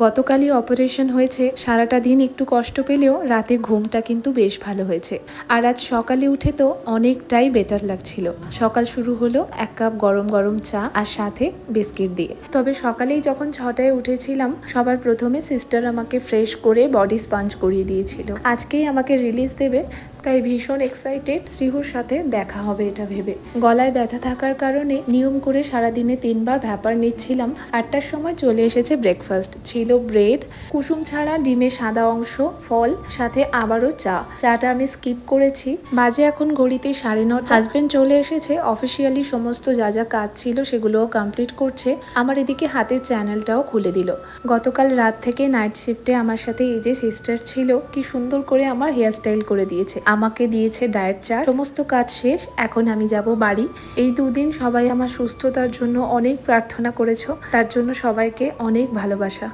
গতকালই অপারেশন হয়েছে, সারাটা দিন একটু কষ্ট পেলেও রাতে ঘুমটা কিন্তু বেশ ভালো হয়েছে। আর আজ সকালে উঠে তো অনেকটাই বেটার লাগছিল। সকাল শুরু হলো এক কাপ গরম গরম চা আর সাথে বিস্কিট দিয়ে। তবে সকালেই যখন 6টায় উঠেছিলাম, সবার প্রথমে সিস্টার আমাকে ফ্রেশ করে বডি স্পাঞ্জ করিয়ে দিয়েছিল। আজকেই আমাকে রিলিজ দেবে, তাই ভীষণ এক্সাইটেড। শ্রীহুর সাথে দেখা হবে এটা ভেবে। গলায় ব্যথা থাকার কারণে নিয়ম করে সারাদিনে 3বার ভ্যাপার নিচ্ছিলাম। 8টার সময় চলে এসেছে ব্রেকফাস্ট। ছিল ব্রেড, কুসুম ছাড়া ডিমের সাদা অংশ, ফল, সাথে আবারও চাটা আমি স্কিপ করেছি। বাজে এখন ঘড়িতে 9:30। হাজবেন্ড চলে এসেছে, অফিসিয়ালি সমস্ত যা যা কাজ ছিল সেগুলোও কমপ্লিট করছে। আমার এদিকে হাতের চ্যানেলটাও খুলে দিল। গতকাল রাত থেকে নাইট শিফটে আমার সাথে এই যে সিস্টার ছিল, কি সুন্দর করে আমার হেয়ার স্টাইল করে দিয়েছে, আমাকে দিয়েছে ডায়েট চার্ট। সমস্ত কাজ শেষ, এখন আমি যাব বাড়ি। এই দুদিন সবাই আমার সুস্থতার জন্য অনেক প্রার্থনা করেছো, তার জন্য সবাইকে অনেক ভালোবাসা।